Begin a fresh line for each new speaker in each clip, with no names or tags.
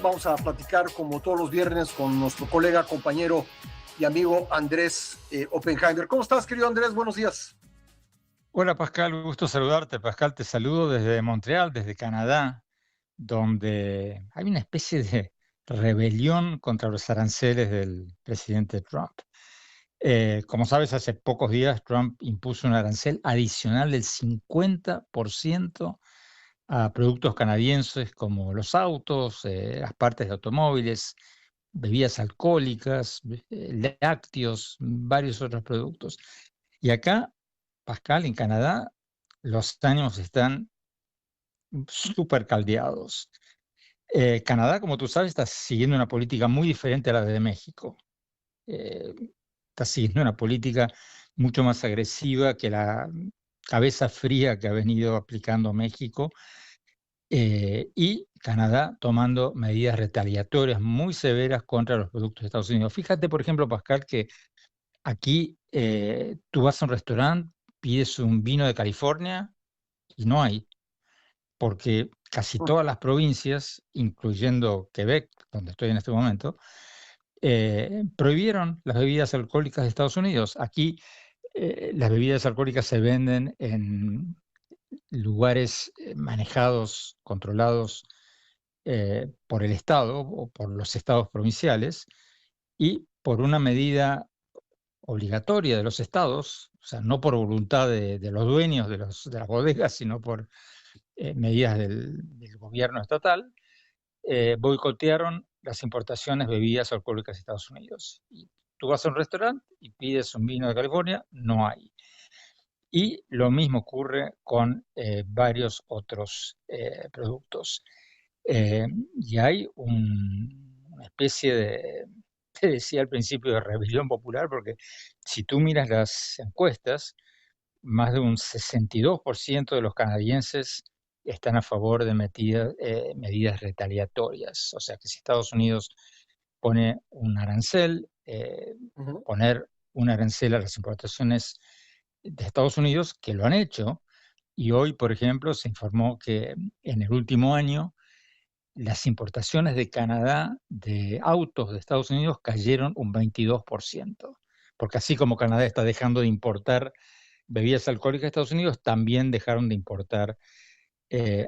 Vamos a platicar como todos los viernes con nuestro colega, compañero y amigo Andrés Oppenheimer. ¿Cómo estás, querido Andrés? Buenos días.
Hola Pascal, gusto saludarte. Pascal, te saludo desde Montreal, desde Canadá, donde hay una especie de rebelión contra los aranceles del presidente Trump. Como sabes, hace pocos días Trump impuso un arancel adicional del 50% a productos canadienses como los autos, las partes de automóviles, bebidas alcohólicas, lácteos, varios otros productos. Y acá, Pascal, en Canadá, los ánimos están súper caldeados. Canadá, como tú sabes, está siguiendo una política muy diferente a la de México. Eh, Está siguiendo una política mucho más agresiva que la cabeza fría que ha venido aplicando México, y Canadá tomando medidas retaliatorias muy severas contra los productos de Estados Unidos. Fíjate, por ejemplo, Pascal, que aquí tú vas a un restaurante, pides un vino de California y no hay, porque casi todas las provincias, incluyendo Quebec, donde estoy en este momento, prohibieron las bebidas alcohólicas de Estados Unidos. Aquí las bebidas alcohólicas se venden en lugares manejados, controlados por el Estado o por los estados provinciales, y por una medida obligatoria de los estados, o sea, no por voluntad de los dueños de las bodegas, sino por medidas del gobierno estatal, boicotearon las importaciones de bebidas alcohólicas de Estados Unidos. Y tú vas a un restaurante y pides un vino de California, no hay. Y lo mismo ocurre con varios otros productos. Eh, y hay una especie de, te decía al principio, de rebelión popular, porque si tú miras las encuestas, más de un 62% de los canadienses están a favor de medidas retaliatorias. O sea que si Estados Unidos pone un arancel,
Uh-huh.
poner un arancel a las importaciones de Estados Unidos, que lo han hecho, y hoy, por ejemplo, se informó que en el último año las importaciones de Canadá de autos de Estados Unidos cayeron un 22%, porque así como Canadá está dejando de importar bebidas alcohólicas de Estados Unidos, también dejaron de importar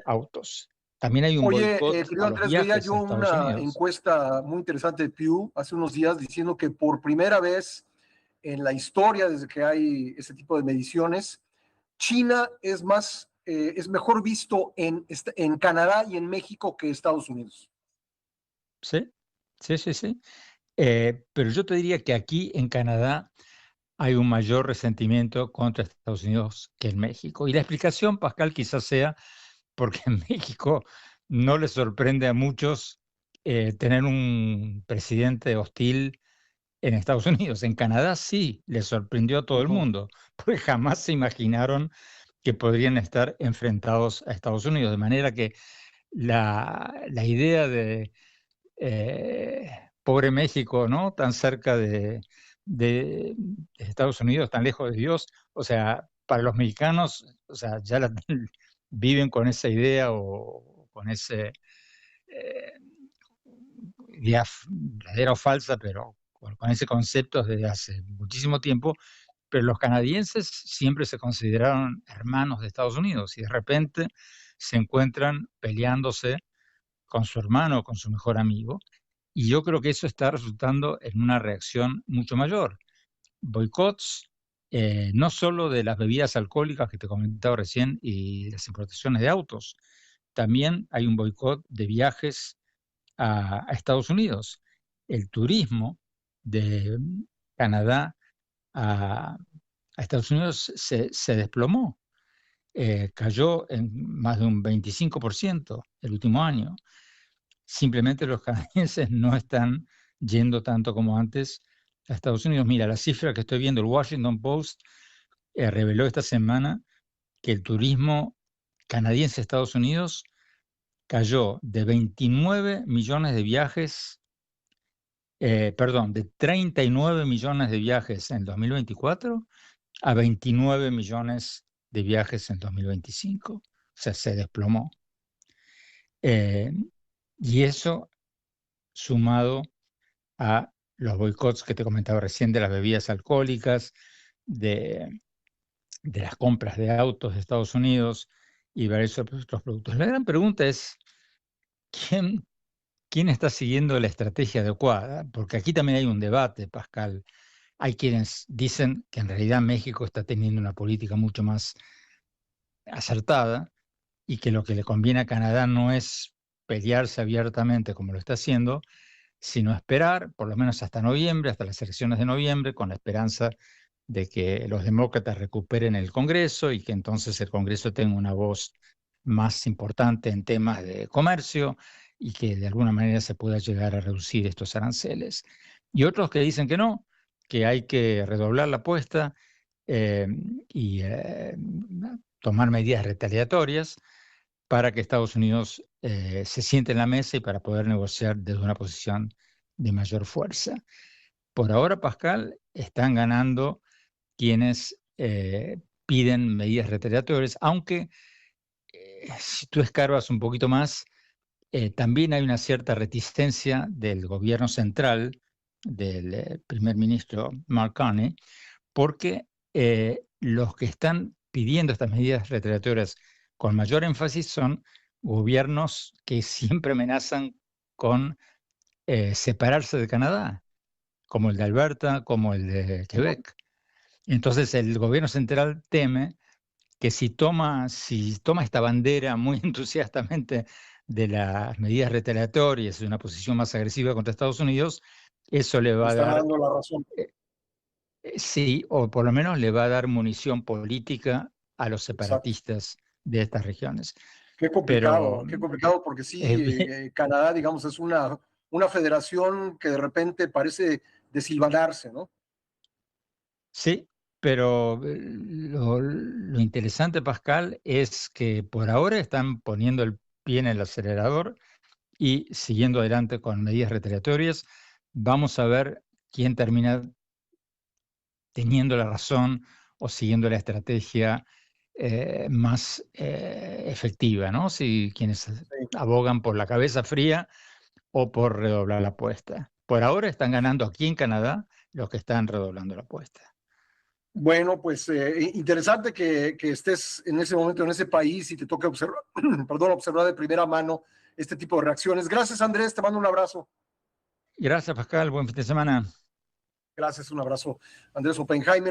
autos. También hay un
Oye,
boicot
querido
a los
Andrés, veía
viajes
yo
a Estados
una
Unidos.
encuesta muy interesante de Pew hace unos días diciendo que por primera vez en la historia, desde que hay ese tipo de mediciones, China es mejor visto en Canadá y en México que Estados Unidos.
Sí, sí, sí, sí. Pero yo te diría que aquí en Canadá hay un mayor resentimiento contra Estados Unidos que en México. Y la explicación, Pascal, quizás sea porque en México no les sorprende a muchos tener un presidente hostil en Estados Unidos. En Canadá sí les sorprendió a todo el
Uh-huh.
mundo, porque jamás se imaginaron que podrían estar enfrentados a Estados Unidos. De manera que la idea de pobre México, ¿no? Tan cerca de Estados Unidos, tan lejos de Dios. O sea, para los mexicanos, o sea, viven con esa idea o con ese eh, idea verdadera o falsa, pero con ese concepto desde hace muchísimo tiempo. Pero los canadienses siempre se consideraron hermanos de Estados Unidos y de repente se encuentran peleándose con su hermano o con su mejor amigo. Y yo creo que eso está resultando en una reacción mucho mayor. Boicots, no solo de las bebidas alcohólicas que te comentaba recién y las importaciones de autos, también hay un boicot de viajes a Estados Unidos. El turismo de Canadá a, a Estados Unidos se desplomó, cayó en más de un 25% el último año. Simplemente los canadienses no están yendo tanto como antes a Estados Unidos. Mira, la cifra que estoy viendo, el Washington Post reveló esta semana que el turismo canadiense a Estados Unidos cayó de 29 millones de viajes, perdón, de 39 millones de viajes en 2024 a 29 millones de viajes en 2025. O sea, se desplomó. Eh, y eso sumado a los boicots que te comentaba recién de las bebidas alcohólicas, de las compras de autos de Estados Unidos y varios otros productos. La gran pregunta es, ¿quién, quién está siguiendo la estrategia adecuada? Porque aquí también hay un debate, Pascal. Hay quienes dicen que en realidad México está teniendo una política mucho más acertada y que lo que le conviene a Canadá no es pelearse abiertamente como lo está haciendo, sino esperar por lo menos hasta noviembre, hasta las elecciones de noviembre, con la esperanza de que los demócratas recuperen el Congreso y que entonces el Congreso tenga una voz más importante en temas de comercio y que de alguna manera se pueda llegar a reducir estos aranceles. Y otros que dicen que no, que hay que redoblar la apuesta eh, y tomar medidas retaliatorias para que Estados Unidos se siente en la mesa y para poder negociar desde una posición de mayor fuerza. Por ahora, Pascal, están ganando quienes piden medidas retaliatorias, aunque si tú escarbas un poquito más, también hay una cierta reticencia del gobierno central, del primer ministro Mark Carney, porque los que están pidiendo estas medidas retaliatorias con mayor énfasis son gobiernos que siempre amenazan con separarse de Canadá, como el de Alberta, como el de Quebec. Entonces el gobierno central teme que si toma esta bandera muy entusiastamente de las medidas retaliatorias, de una posición más agresiva contra Estados Unidos, eso le
Le
va a
están
dar,
dando la razón.
sí, o por lo menos le va a dar munición política a los
Exacto.
separatistas de estas regiones. Pero
Qué complicado, porque
eh,
sí, Canadá, digamos, es una federación que de repente parece desilvanarse, ¿no?
sí, pero lo interesante, Pascal, es que por ahora están poniendo el pie en el acelerador y siguiendo adelante con medidas retaliatorias. Vamos a ver quién termina teniendo la razón o siguiendo la estrategia más efectiva, ¿no? Si quienes
Sí.
abogan por la cabeza fría o por redoblar la apuesta. Por ahora están ganando aquí en Canadá los que están redoblando la apuesta.
Bueno, pues interesante que estés en ese momento en ese país y te toque observar, perdón, observar de primera mano este tipo de reacciones. Gracias, Andrés, te mando un abrazo.
Gracias, Pascal. Buen fin de semana.
Gracias, un abrazo, Andrés Oppenheimer.